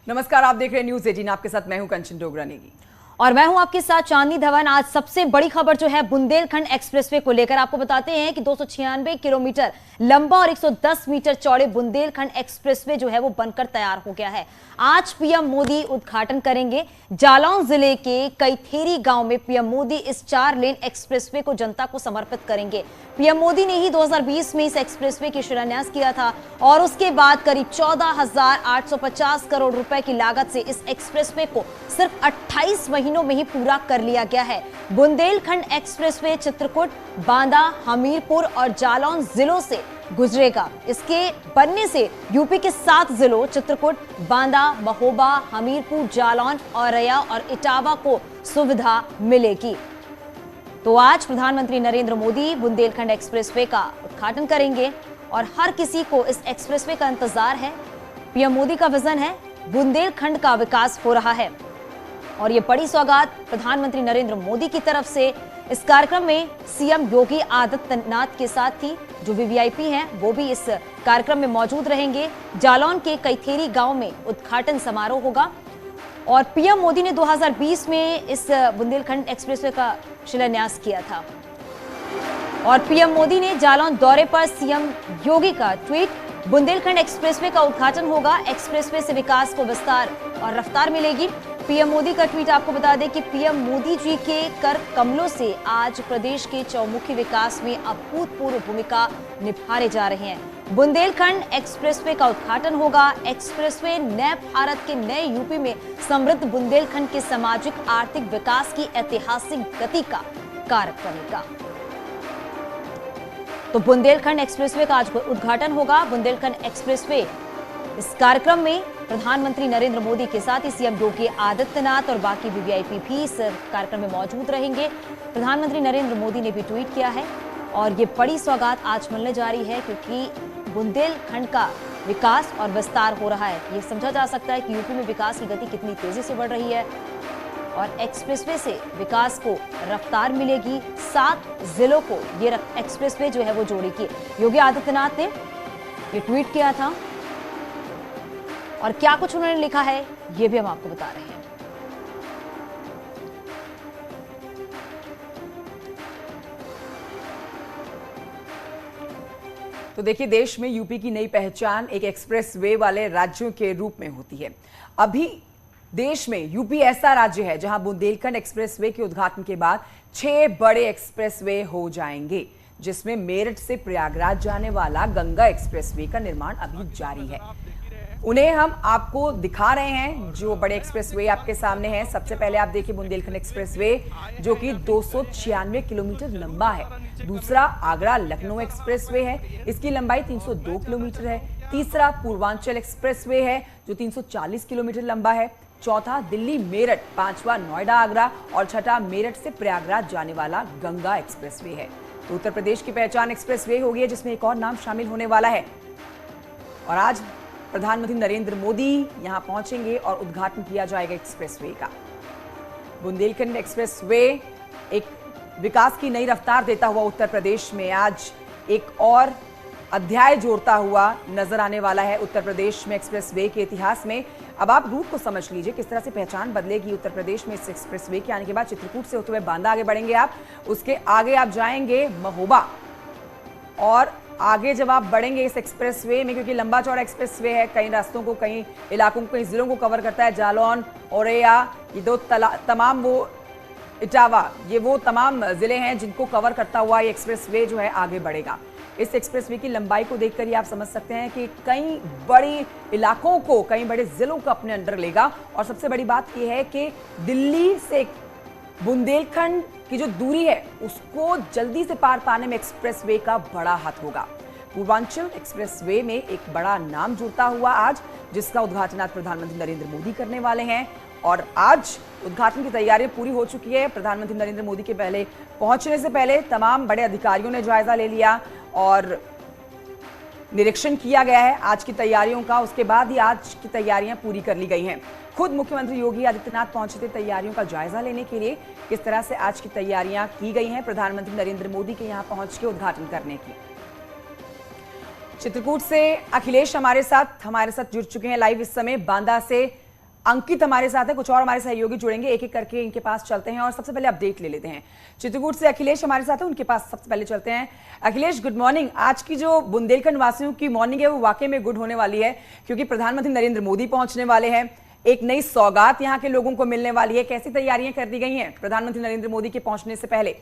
नमस्कार, आप देख रहे हैं न्यूज 18। आपके साथ मैं हूं कंचन डोगरा नेगी और मैं हूं आपके साथ चांदनी धवन। आज सबसे बड़ी खबर जो है बुंदेलखंड एक्सप्रेसवे को लेकर आपको बताते हैं कि 296 किलोमीटर लंबा और 110 मीटर चौड़े बुंदेलखंड एक्सप्रेसवे जो है वो बनकर तैयार हो गया है। आज पीएम मोदी उद्घाटन करेंगे। जालौन जिले के कैथेरी गांव में पीएम मोदी इस 4 लेन एक्सप्रेसवे को जनता को समर्पित करेंगे। पीएम मोदी ने ही 2020 में इस एक्सप्रेसवे की शिलान्यास किया था और उसके बाद करीब 14,850 करोड़ रुपए की लागत से इस एक्सप्रेसवे को सिर्फ 28 महीनों में ही पूरा कर लिया गया है। बुंदेलखंड एक्सप्रेसवे चित्रकूट, बांदा, हमीरपुर और जालौन जिलों से गुजरेगा। इसके बनने से यूपी के 7 जिलों चित्रकूट, बांदा, महोबा, हमीरपुर, जालौन, औरैया और इटावा को सुविधा मिलेगी। तो आज प्रधानमंत्री नरेंद्र मोदी बुंदेलखंड एक्सप्रेसवे का उद्घाटन करेंगे और हर किसी को इस एक्सप्रेसवे का इंतजार है। पीएम मोदी का विजन है बुंदेलखंड का विकास हो रहा है और ये बड़ी सौगात प्रधानमंत्री नरेंद्र मोदी की तरफ से। इस कार्यक्रम में सीएम योगी आदित्यनाथ के साथ ही जो वीवीआईपी हैं वो भी इस कार्यक्रम में मौजूद रहेंगे। जालौन के कैथेरी गांव में उद्घाटन समारोह होगा और पीएम मोदी ने 2020 में इस बुंदेलखंड एक्सप्रेसवे का शिलान्यास किया था और पीएम मोदी ने जालौन दौरे पर सीएम योगी का ट्वीट, बुंदेलखंड एक्सप्रेसवे का उद्घाटन होगा, एक्सप्रेसवे से विकास को विस्तार और रफ्तार मिलेगी। पीएम मोदी का ट्वीट आपको बता दें कि पीएम मोदी जी के कर कमलों से आज प्रदेश के चौमुखी विकास में अभूतपूर्व भूमिका निभा जा रहे हैं। बुंदेलखंड एक्सप्रेसवे का उद्घाटन होगा। एक्सप्रेसवे नए भारत के नए यूपी में समृद्ध बुंदेलखंड के सामाजिक आर्थिक विकास की ऐतिहासिक गति का कारक बनेगा। तो बुंदेलखंड एक्सप्रेसवे का आज उद्घाटन होगा। बुंदेलखंड एक्सप्रेसवे इस कार्यक्रम में प्रधानमंत्री नरेंद्र मोदी के साथ ही सीएम योगी आदित्यनाथ और बाकी वीवीआईपी भी इस कार्यक्रम में मौजूद रहेंगे। प्रधानमंत्री नरेंद्र मोदी ने भी ट्वीट किया है और ये बड़ी सौगात आज मिलने जा रही है क्योंकि बुंदेलखंड का विकास और विस्तार हो रहा है। ये समझा जा सकता है कि यूपी में विकास की गति कितनी तेजी से बढ़ रही है और एक्सप्रेसवे से विकास को रफ्तार मिलेगी। 7 जिलों को ये एक्सप्रेसवे जो है वो जोड़ेगी। योगी आदित्यनाथ ने ये ट्वीट किया था और क्या कुछ उन्होंने लिखा है ये भी हम आपको बता रहे हैं। तो देखिए, देश में यूपी की नई पहचान एक एक्सप्रेसवे वाले राज्यों के रूप में होती है। अभी देश में यूपी ऐसा राज्य है जहां बुंदेलखंड एक्सप्रेसवे के उद्घाटन के बाद 6 बड़े एक्सप्रेसवे हो जाएंगे, जिसमें मेरठ से प्रयागराज जाने वाला गंगा एक्सप्रेसवे का निर्माण अभी जारी है। उन्हें हम आपको दिखा रहे हैं। जो बड़े एक्सप्रेसवे आपके सामने हैं, सबसे पहले आप देखिए बुंदेलखंड एक्सप्रेसवे जो कि 296 किलोमीटर लंबा है। दूसरा आगरा लखनऊ एक्सप्रेसवे है, इसकी लंबाई 302 किलोमीटर है। तीसरा पूर्वांचल एक्सप्रेसवे है जो 340 किलोमीटर लंबा है। चौथा दिल्ली मेरठ, पांचवा नोएडा आगरा और छठा मेरठ से प्रयागराज जाने वाला गंगा एक्सप्रेसवे है। तो उत्तर प्रदेश की पहचान एक्सप्रेसवे हो गई है, जिसमें एक और नाम शामिल होने वाला है। और आज प्रधानमंत्री नरेंद्र मोदी यहां पहुंचेंगे और उद्घाटन किया जाएगा एक्सप्रेसवे का। बुंदेलखंड एक्सप्रेसवे एक विकास की नई रफ्तार देता हुआ उत्तर प्रदेश में आज एक और अध्याय जोड़ता हुआ नजर आने वाला है। उत्तर प्रदेश में एक्सप्रेसवे के इतिहास में अब आप रूट को समझ लीजिए, किस तरह से पहचान बदलेगी उत्तर प्रदेश में इस एक्सप्रेसवे के आने के बाद। चित्रकूट से होते हुए बांदा आगे बढ़ेंगे आप, उसके आगे आप जाएंगे महोबा और आगे जब आप बढ़ेंगे इस एक्सप्रेसवे में, क्योंकि लंबा चौड़ा एक्सप्रेसवे है, कई रास्तों को, कई इलाकों को, कई जिलों को कवर करता है। जालौन, औरैया, ये दो तमाम वो इटावा, ये वो तमाम जिले हैं जिनको कवर करता हुआ ये एक्सप्रेसवे जो है आगे बढ़ेगा। इस एक्सप्रेसवे की लंबाई को देखकर ही आप समझ सकते हैं कि कई बड़ी इलाकों को, कई बड़े जिलों को अपने अंडर लेगा। और सबसे बड़ी बात यह है कि दिल्ली से बुंदेलखंड की जो दूरी है उसको जल्दी से पार पाने में एक्सप्रेसवे का बड़ा हाथ होगा। पूर्वांचल एक्सप्रेसवे में एक बड़ा नाम जुड़ता हुआ आज, जिसका उद्घाटन आज प्रधानमंत्री नरेंद्र मोदी करने वाले हैं। और आज उद्घाटन की तैयारियां पूरी हो चुकी है। प्रधानमंत्री नरेंद्र मोदी के पहले पहुंचने से पहले तमाम बड़े अधिकारियों ने जायजा ले लिया और निरीक्षण किया गया है आज की तैयारियों का। उसके बाद ही आज की तैयारियां पूरी कर ली गई हैं। खुद मुख्यमंत्री योगी आदित्यनाथ पहुंचे थे तैयारियों का जायजा लेने के लिए, किस तरह से आज की तैयारियां की गई हैं प्रधानमंत्री नरेंद्र मोदी के यहां पहुंच के उद्घाटन करने की। चित्रकूट से अखिलेश हमारे साथ जुड़ चुके हैं लाइव इस समय। बांदा से अंकित हमारे साथ है, कुछ और हमारे सहयोगी जुड़ेंगे, एक एक करके इनके पास चलते हैं और सबसे पहले अपडेट ले लेते हैं। चित्रकूट से अखिलेश हमारे साथ है, उनके पास सबसे पहले चलते हैं। Akhilesh, good morning. आज की जो बुंदेलखंड वासियों की मॉर्निंग है वो वाकई में गुड होने वाली है, क्योंकि प्रधानमंत्री नरेंद्र मोदी पहुंचने वाले हैं, एक नई सौगात यहाँ के लोगों को मिलने वाली है। कैसी तैयारियां कर दी गई हैं प्रधानमंत्री नरेंद्र मोदी के पहुंचने से पहले?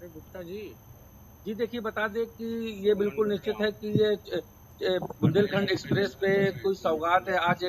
गुप्ता जी देखिए, बता दें कि ये बिल्कुल निश्चित है कि ये बुंदेलखंड एक्सप्रेस पे कोई सौगात है आज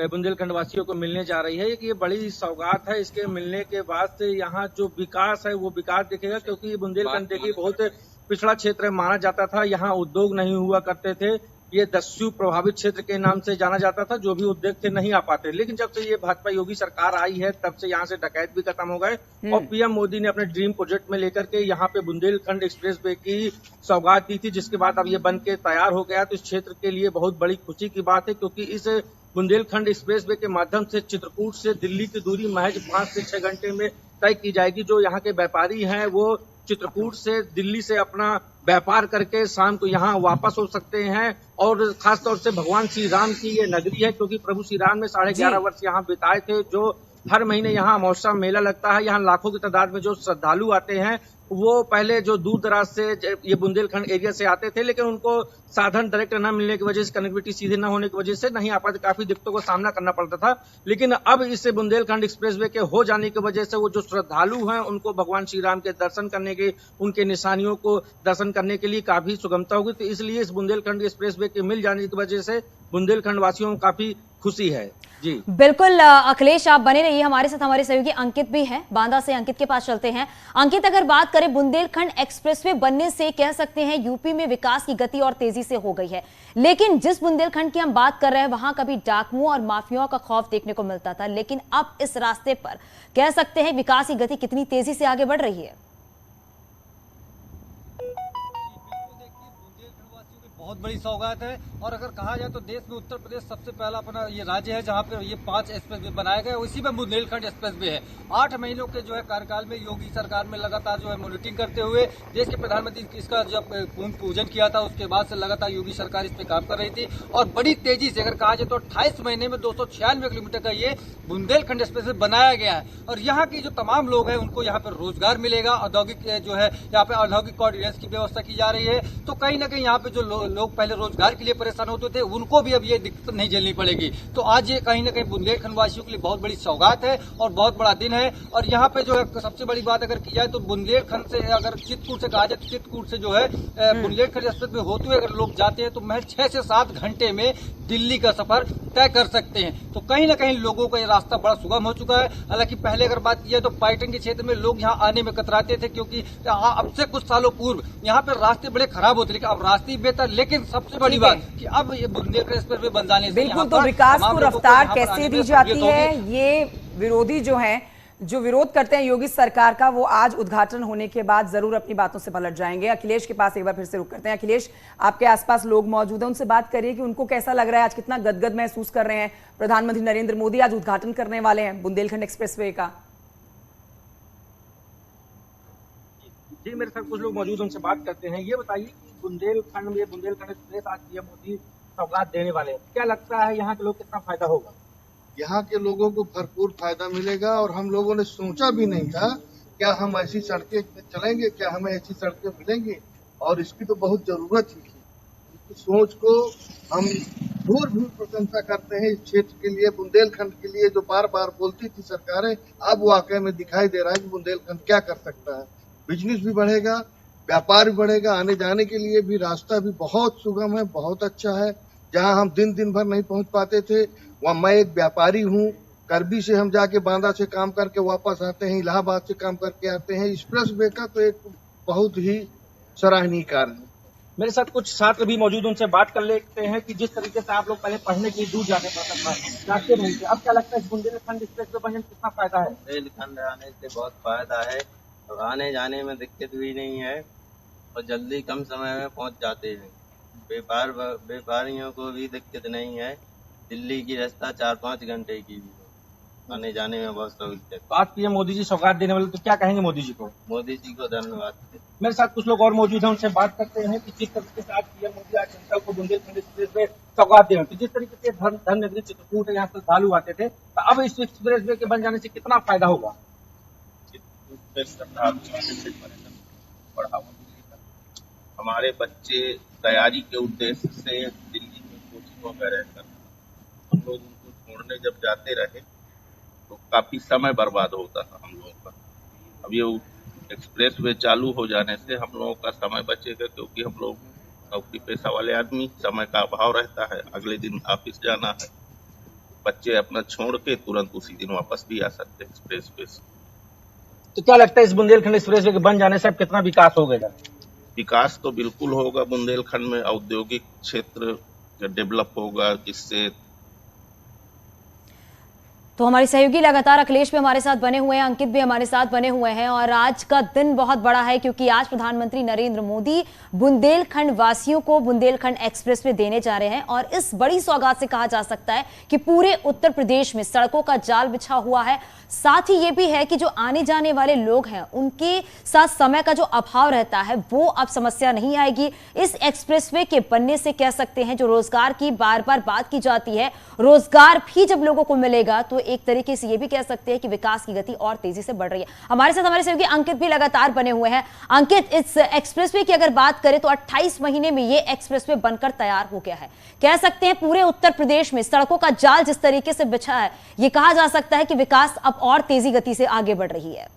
बुंदेलखंड वासियों को मिलने जा रही है कि ये बड़ी सौगात है। इसके मिलने के बाद से यहाँ जो विकास है वो विकास दिखेगा, क्योंकि ये बुंदेलखंड देखिए बहुत पिछड़ा क्षेत्र माना जाता था। यहाँ उद्योग नहीं हुआ करते थे, ये दस्यु प्रभावित क्षेत्र के नाम से जाना जाता था, जो भी उद्योग थे नहीं आ पाते। लेकिन जब से ये भाजपा योगी सरकार आई है तब से यहाँ से डकैत भी खत्म हो गए और पीएम मोदी ने अपने ड्रीम प्रोजेक्ट में लेकर के यहाँ पे बुंदेलखंड एक्सप्रेस वे की सौगात दी थी, जिसके बाद अब ये बन के तैयार हो गया। तो इस क्षेत्र के लिए बहुत बड़ी खुशी की बात है, क्योंकि इस बुंदेलखंड एक्सप्रेस वे के माध्यम से चित्रकूट से दिल्ली की दूरी महज 5 से 6 घंटे में तय की जाएगी। जो यहाँ के व्यापारी हैं वो चित्रकूट से दिल्ली से अपना व्यापार करके शाम को यहाँ वापस हो सकते हैं। और खासतौर से भगवान श्री राम की ये नगरी है, क्योंकि प्रभु श्री राम ने 11.5 वर्ष यहाँ बिताए थे। जो हर महीने यहाँ महोत्सव मेला लगता है, यहाँ लाखों की तादाद में जो श्रद्धालु आते हैं वो पहले जो दूर दराज से ये बुंदेलखंड एरिया से आते थे, लेकिन उनको साधन डायरेक्ट न मिलने की वजह से, कनेक्टिविटी सीधे न होने की वजह से नहीं आ पाते, काफी दिक्कतों का सामना करना पड़ता था। लेकिन अब इस बुंदेलखंड एक्सप्रेसवे के हो जाने की वजह से वो जो श्रद्धालु हैं उनको भगवान श्री राम के दर्शन करने के, उनके निशानियों को दर्शन करने के लिए काफी सुगमता होगी। तो इसलिए इस बुंदेलखंड एक्सप्रेसवे के मिल जाने की वजह से बुंदेलखंड वासियों को काफी खुशी है। जी बिल्कुल अखिलेश, आप बने रहिए हमारे साथ। हमारे सहयोगी अंकित भी हैं बांदा से, अंकित के पास चलते हैं। अंकित, अगर बात करें बुंदेलखंड एक्सप्रेसवे बनने से कह सकते हैं यूपी में विकास की गति और तेजी से हो गई है, लेकिन जिस बुंदेलखंड की हम बात कर रहे हैं वहां कभी डाकुओं और माफियाओं का खौफ देखने को मिलता था, लेकिन अब इस रास्ते पर कह सकते हैं विकास की गति कितनी तेजी से आगे बढ़ रही है। बहुत बड़ी सौगात है। और अगर कहा जाए तो देश में उत्तर प्रदेश सबसे पहला अपना ये राज्य है जहां पे ये 5 एक्सप्रेस वे बनाए गए, उसी में बुंदेलखंड एक्सप्रेस वे है। 8 महीनों के जो है कार्यकाल में योगी सरकार में लगातार जो है मॉनिटरिंग करते हुए देश के प्रधानमंत्री इसका जब भूमि पूजन किया था उसके बाद से लगातार योगी सरकार इस पे काम कर रही थी। और बड़ी तेजी से अगर कहा जाए तो 28 महीने में 296 किलोमीटर का ये बुंदेलखंड एक्सप्रेस वे बनाया गया है। और यहाँ की जो तमाम लोग हैं उनको यहाँ पर रोजगार मिलेगा, औद्योगिक जो है यहाँ पे औद्योगिक कॉरिडोर की व्यवस्था की जा रही है। तो कहीं ना कहीं यहाँ पे जो लोग पहले रोजगार के लिए परेशान होते थे उनको भी अब ये दिक्कत नहीं झेलनी पड़ेगी। तो आज ये कहीं ना कहीं बुंदेलखंड वासियों के लिए बहुत बड़ी सौगात है और बहुत बड़ा दिन है। और यहाँ पे जो है सबसे बड़ी बात अगर की जाए तो बुंदेलखंड से अगर चित्रकूट से कहा जाए तो चित्रकूट से जो है बुंदेलखंड एक्सप्रेस में होते हुए अगर लोग जाते हैं तो महज 6 से 7 घंटे में दिल्ली का सफर तय कर सकते हैं। तो कहीं ना कहीं लोगों का ये रास्ता बड़ा सुगम हो चुका है। हालांकि पहले अगर बात की जाए तो पर्यटन के क्षेत्र में लोग यहाँ आने में कतराते थे, क्योंकि अब से कुछ सालों पूर्व यहाँ पे रास्ते बड़े खराब होते, लेकिन अब रास्ते बेहतर। लेकिन सबसे बड़ी बात कि अब ये बुंदेलखंड एक्सप्रेस वे बन जाने से बिल्कुल, तो विकास को रफ्तार कैसे दी जाती है, ये विरोधी जो हैं, जो विरोध करते हैं योगी सरकार का, वो आज उद्घाटन होने के बाद जरूर अपनी बातों से पलट जाएंगे। अखिलेश के पास एक बार फिर से रुक करते हैं। अखिलेश, आपके आसपास लोग मौजूद हैं, उनसे बात करिए कि उनको कैसा लग रहा है, आज कितना गदगद महसूस कर रहे हैं। प्रधानमंत्री नरेंद्र मोदी आज उद्घाटन करने वाले हैं बुंदेलखंड एक्सप्रेसवे का। जी, मेरे साथ कुछ लोग मौजूद, उनसे बात करते हैं। ये बताइए कि बुंदेलखंड एक्सप्रेस आज पीएम मोदी सौगात देने वाले हैं, क्या लगता है यहाँ के लोग कितना फायदा होगा? यहाँ के लोगों को भरपूर फायदा मिलेगा और हम लोगों ने सोचा भी नहीं था क्या हम ऐसी सड़कें चलेंगे, क्या हमें ऐसी सड़कें मिलेंगी, और इसकी तो बहुत जरूरत ही थी। इस सोच को हम भूर प्रशंसा करते हैं इस क्षेत्र के लिए, बुंदेलखंड के लिए, जो बार बार बोलती थी सरकारें, अब वाकई में दिखाई दे रहा है कि बुंदेलखंड क्या कर सकता है। बिजनेस भी बढ़ेगा, व्यापार भी बढ़ेगा, आने जाने के लिए भी रास्ता भी बहुत सुगम है, बहुत अच्छा है। जहां हम दिन भर नहीं पहुंच पाते थे, वहां मैं एक व्यापारी हूं, करबी से हम जाके बांदा से काम करके वापस आते हैं, इलाहाबाद से काम करके आते हैं। एक्सप्रेस वे का तो एक बहुत ही सराहनीय कार्य है। मेरे साथ कुछ छात्र भी मौजूद, उनसे बात कर लेते हैं कि जिस तरीके से आप लोग पहले पढ़ने के लिए दूर जाने पड़ता था, जाते नहीं थे, अब क्या लगता है बुंदेलखंड एक्सप्रेस वे बनने कितना फायदा है? बुंदेलखंड आने से बहुत फायदा है और आने जाने में दिक्कत भी नहीं है और जल्दी कम समय में पहुंच जाते हैं। व्यापारियों को भी दिक्कत नहीं है, दिल्ली की रास्ता 4-5 घंटे की भी। आने जाने में बहुत सहूलियत है। तो आज पीएम मोदी जी सौगात देने वाले, तो क्या कहेंगे मोदी जी को? मोदी जी को धन्यवाद। मेरे साथ कुछ लोग और मौजूद हैं, उनसे बात करते हैं कि जिस तरीके से आज पीएम मोदी आज जनता को बुंदेलखंड एक्सप्रेस वे सौगात दे रहे हैं, तो जिस तरीके से धन नगरी चित्रकूट यहाँ श्रद्धालु आते थे, तो अब इस एक्सप्रेस वे के बन जाने से कितना फायदा होगा? बढ़ावा मिलेगा। हमारे बच्चे तैयारी के उद्देश्य से दिल्ली में कोचिंग वगैरह कर, हम लोग उनको छोड़ने जब जाते रहे तो काफी समय बर्बाद होता था हम लोगों का। अब ये एक्सप्रेस वे चालू हो जाने से हम लोगों का समय बचेगा, क्योंकि हम लोग नौकरी पेशा वाले आदमी, समय का अभाव रहता है, अगले दिन ऑफिस जाना है, बच्चे अपना छोड़ के तुरंत उसी दिन वापस भी आ सकते हैं एक्सप्रेस वे से। तो क्या लगता है इस बुंदेलखंड एक्सप्रेस वे के बन जाने से अब कितना विकास हो गया? विकास तो बिल्कुल होगा, बुंदेलखंड में औद्योगिक क्षेत्र डेवलप होगा, जिससे तो हमारे सहयोगी लगातार अखिलेश भी हमारे साथ बने हुए हैं, अंकित भी हमारे साथ बने हुए हैं और आज का दिन बहुत बड़ा है क्योंकि आज प्रधानमंत्री नरेंद्र मोदी बुंदेलखंड वासियों को बुंदेलखंड एक्सप्रेसवे देने जा रहे हैं और इस बड़ी सौगात से कहा जा सकता है कि पूरे उत्तर प्रदेश में सड़कों का जाल बिछा हुआ है। साथ ही ये भी है कि जो आने जाने वाले लोग हैं उनके साथ समय का जो अभाव रहता है वो अब समस्या नहीं आएगी। इस एक्सप्रेसवे के बनने से कह सकते हैं जो रोजगार की बार बार बात की जाती है, रोजगार भी जब लोगों को मिलेगा तो एक तरीके से ये भी कह सकते हैं कि विकास की गति और तेजी से बढ़ रही है। हमारे साथ हमारे सहयोगी अंकित भी लगातार बने हुए हैं। अंकित, इस एक्सप्रेसवे की अगर बात करें तो 28 महीने में ये एक्सप्रेसवे बनकर तैयार हो गया है। कह सकते हैं पूरे उत्तर प्रदेश में सड़कों का जाल जिस तरीके से बिछा है, ये कहा जा सकता है कि विकास अब और तेजी गति से आगे बढ़ रही है।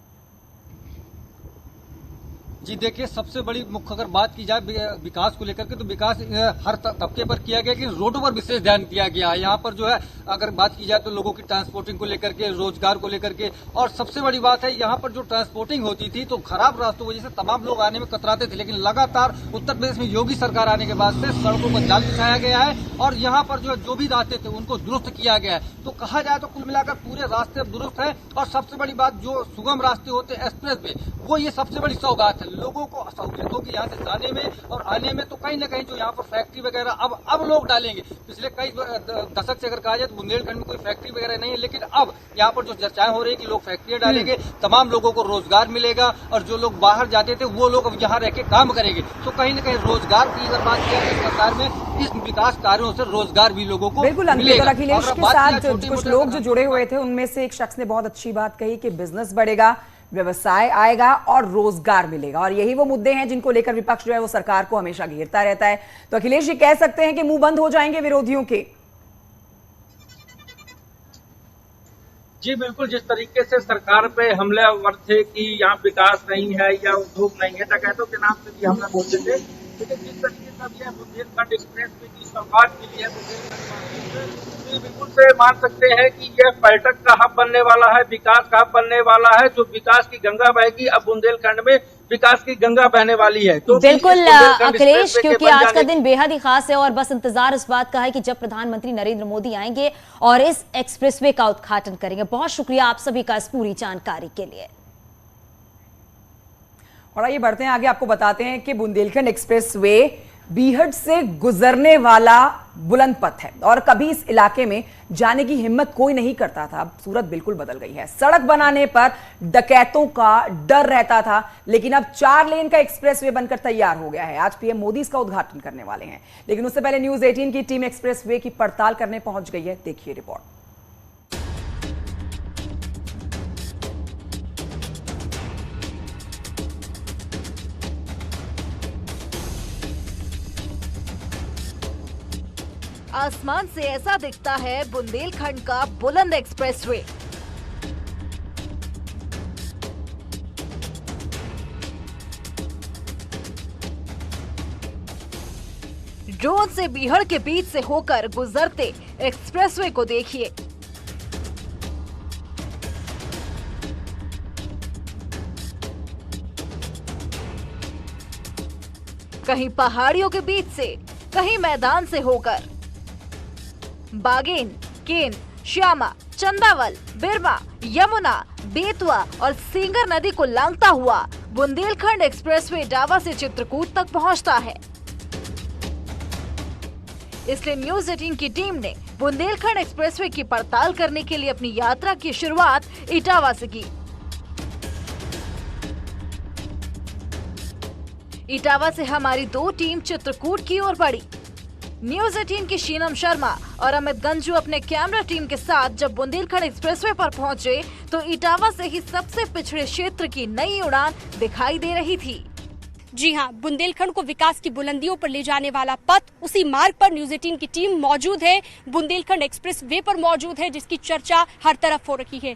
जी देखिए, सबसे बड़ी मुख्य अगर बात की जाए विकास को लेकर के तो विकास हर तबके पर किया गया कि रोडों पर विशेष ध्यान दिया गया है। यहाँ पर जो है अगर बात की जाए तो लोगों की ट्रांसपोर्टिंग को लेकर के, रोजगार को लेकर के, और सबसे बड़ी बात है यहाँ पर जो ट्रांसपोर्टिंग होती थी तो खराब रास्तों की वजह से तमाम लोग आने में कतराते थे, लेकिन लगातार उत्तर प्रदेश में योगी सरकार आने के बाद से सड़कों पर जाल बिछाया गया है और यहाँ पर जो भी रास्ते थे उनको दुरुस्त किया गया है। तो कहा जाए तो कुल मिलाकर पूरे रास्ते अब दुरुस्त है और सबसे बड़ी बात जो सुगम रास्ते होते हैं एक्सप्रेस वे, वो ये सबसे बड़ी सौगात है लोगों को सहूलियत होगी यहाँ से जाने में और आने में। तो कहीं ना कहीं जो यहाँ पर फैक्ट्री वगैरह अब लोग डालेंगे। पिछले कई दशक से अगर कहा जाए तो बुंदेलखंड में कोई फैक्ट्री वगैरह नहीं है, लेकिन अब यहाँ पर जो चर्चाएं हो रही है कि लोग फैक्ट्रियां डालेंगे, तमाम लोगों को रोजगार मिलेगा और जो लोग बाहर जाते थे वो लोग अब यहाँ रह के काम करेंगे। तो कहीं ना कहीं रोजगार की अगर बात किया जाए सरकार में इस विकास कार्यों से रोजगार भी लोगों को बिल्कुल। अंकित, अखिलेश के साथ कुछ लोग जो जुड़े हुए थे उनमें से एक शख्स ने बहुत अच्छी बात कही कि बिजनेस बढ़ेगा, व्यवसाय आएगा और रोजगार मिलेगा, और यही वो मुद्दे हैं जिनको लेकर विपक्ष जो है वो सरकार को हमेशा घेरता रहता है। तो अखिलेश जी कह सकते हैं कि मुंह बंद हो जाएंगे विरोधियों के? जी बिल्कुल, जिस तरीके से सरकार पे हमलावर थे कि यहाँ विकास नहीं है या उद्योग नहीं है, डकैतों के नाम से भी हमला बोलते थे, लेकिन जिस तरीके से अब यह बुंदेलखंड एक्सप्रेस की सौगात मिली है बुंदेलखंड, बिल्कुल से मान सकते हैं कि यह पर्यटक का हब बनने वाला है, विकास का हब बनने वाला है। जो विकास की गंगा बहेगी, अब बुंदेलखंड में विकास की गंगा बहने वाली है। तो बिल्कुल अखिलेश, क्योंकि आज का दिन बेहद ही खास है और बस इंतजार इस बात का है कि जब प्रधानमंत्री नरेंद्र मोदी आएंगे और इस एक्सप्रेसवे का उद्घाटन करेंगे। बहुत शुक्रिया आप सभी का इस पूरी जानकारी के लिए। और आइए बढ़ते हैं आगे, आपको बताते हैं कि बुंदेलखंड एक्सप्रेसवे बीहड़ से गुजरने वाला बुलंद पथ है और कभी इस इलाके में जाने की हिम्मत कोई नहीं करता था। अब सूरत बिल्कुल बदल गई है। सड़क बनाने पर डकैतों का डर रहता था, लेकिन अब 4 लेन का एक्सप्रेसवे बनकर तैयार हो गया है। आज पीएम मोदी इसका उद्घाटन करने वाले हैं, लेकिन उससे पहले न्यूज 18 की टीम एक्सप्रेसवे की पड़ताल करने पहुंच गई है। देखिए रिपोर्ट। आसमान से ऐसा दिखता है बुंदेलखंड का बुलंद एक्सप्रेसवे। ड्रोन से बीहड़ के बीच से होकर गुजरते एक्सप्रेसवे को देखिए। कहीं पहाड़ियों के बीच से, कहीं मैदान से होकर बागेन, केन, श्यामा, चंदावल, बिरमा, यमुना, बेतवा और सींगर नदी को लांघता हुआ बुंदेलखंड एक्सप्रेसवे डावा से चित्रकूट तक पहुंचता है। इसलिए न्यूज 18 की टीम ने बुंदेलखंड एक्सप्रेसवे की पड़ताल करने के लिए अपनी यात्रा की शुरुआत इटावा से की। इटावा से हमारी दो टीम चित्रकूट की ओर बढ़ी। न्यूज 18 की शीनम शर्मा और अमित गंजू अपने कैमरा टीम के साथ जब बुंदेलखंड एक्सप्रेसवे पर पहुंचे तो इटावा से ही सबसे पिछड़े क्षेत्र की नई उड़ान दिखाई दे रही थी। जी हाँ, बुंदेलखंड को विकास की बुलंदियों पर ले जाने वाला पथ, उसी मार्ग पर न्यूज 18 की टीम मौजूद है, बुंदेलखंड एक्सप्रेस वे पर मौजूद है, जिसकी चर्चा हर तरफ हो रही है।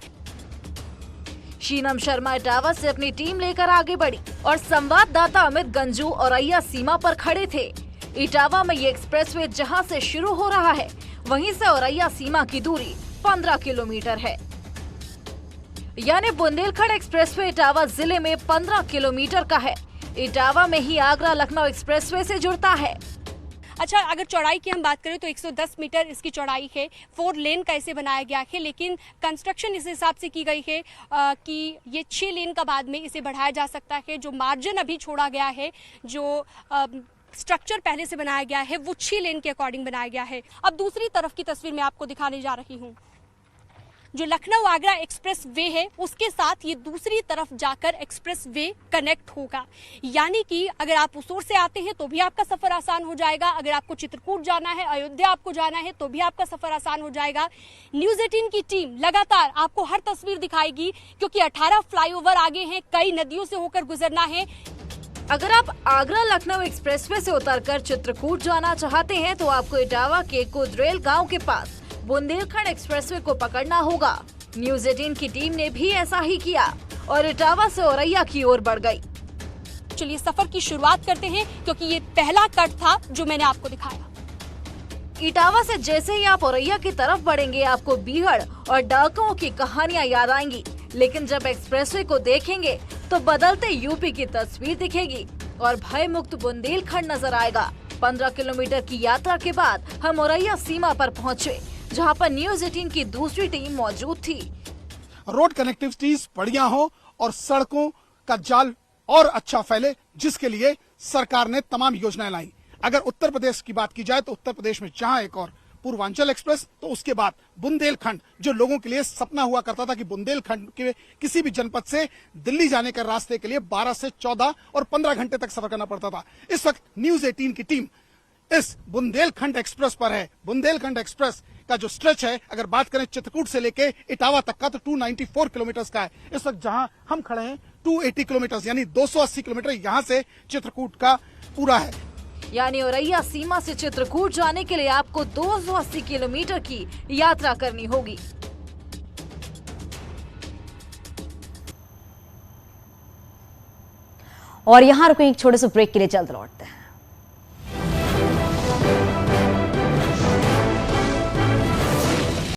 शीनम शर्मा इटावा से अपनी टीम लेकर आगे बढ़ी और संवाददाता अमित गंजू और अय्या सीमा पर खड़े थे। इटावा में ये एक्सप्रेसवे जहां से शुरू हो रहा है, वहीं से औरैया सीमा की दूरी 15 किलोमीटर है। यानी बुंदेलखंड एक्सप्रेसवे इटावा जिले में 15 किलोमीटर का है। इटावा में ही आगरा लखनऊ एक्सप्रेसवे से जुड़ता है। अच्छा, अगर चौड़ाई की हम बात करें तो 110 मीटर इसकी चौड़ाई है। 4 लेन का इसे बनाया गया है, लेकिन कंस्ट्रक्शन इस हिसाब से की गई है कि ये 6 लेन का बाद में इसे बढ़ाया जा सकता है। जो मार्जिन अभी छोड़ा गया है, जो स्ट्रक्चर पहले से बनाया गया है, वो 6 लेन के अकॉर्डिंग बनाया गया है। अब दूसरी तरफ की तस्वीर मैं आपको दिखाने जा रही हूँ। जो लखनऊ आगरा एक्सप्रेस वे है, उसके साथ ये दूसरी तरफ जाकर एक्सप्रेस वे कनेक्ट होगा। यानी कि अगर आप उसूर से आते हैं तो भी आपका सफर आसान हो जाएगा, अगर आपको चित्रकूट जाना है, अयोध्या आपको जाना है तो भी आपका सफर आसान हो जाएगा। न्यूज 18 की टीम लगातार आपको हर तस्वीर दिखाएगी, क्योंकि 18 फ्लाईओवर आगे हैं, कई नदियों से होकर गुजरना है। अगर आप आगरा लखनऊ एक्सप्रेसवे से उतरकर चित्रकूट जाना चाहते हैं तो आपको इटावा के कुदरेल गांव के पास बुंदेलखंड एक्सप्रेसवे को पकड़ना होगा। न्यूज 18 की टीम ने भी ऐसा ही किया और इटावा से औरैया की ओर बढ़ गई। चलिए सफर की शुरुआत करते हैं, क्योंकि ये पहला कट था जो मैंने आपको दिखाया। इटावा से जैसे ही आप औरैया की तरफ बढ़ेंगे, आपको बीहड़ और डाकुओं की कहानियां याद आएंगी। लेकिन जब एक्सप्रेसवे को देखेंगे तो बदलते यूपी की तस्वीर दिखेगी और भय मुक्त बुंदेलखंड नजर आएगा। 15 किलोमीटर की यात्रा के बाद हम औरैया सीमा पर पहुंचे, जहां पर न्यूज 18 की दूसरी टीम मौजूद थी। रोड कनेक्टिविटीज बढ़िया हो और सड़कों का जाल और अच्छा फैले, जिसके लिए सरकार ने तमाम योजनाएं लाई। अगर उत्तर प्रदेश की बात की जाए तो उत्तर प्रदेश में जहां एक और पूर्वांचल एक्सप्रेस, तो उसके बाद बुंदेलखंड, जो लोगों के लिए सपना हुआ करता था कि बुंदेलखंड के किसी भी जनपद से दिल्ली जाने के रास्ते के लिए 12 से 14 और 15 घंटे तक सफर करना पड़ता था। इस वक्त न्यूज 18 की टीम इस बुंदेलखंड एक्सप्रेस पर है। बुंदेलखंड एक्सप्रेस का जो स्ट्रेच है, अगर बात करें चित्रकूट से लेके इटावा तक का, तो 294 किलोमीटर का है। इस वक्त जहां हम खड़े हैं 280 किलोमीटर यानी 280 किलोमीटर यहां से चित्रकूट का पूरा है। यानी औरैया सीमा से चित्रकूट जाने के लिए आपको 280 किलोमीटर की यात्रा करनी होगी। और यहां रुकें, एक छोटे से ब्रेक के लिए जल्द लौटते हैं।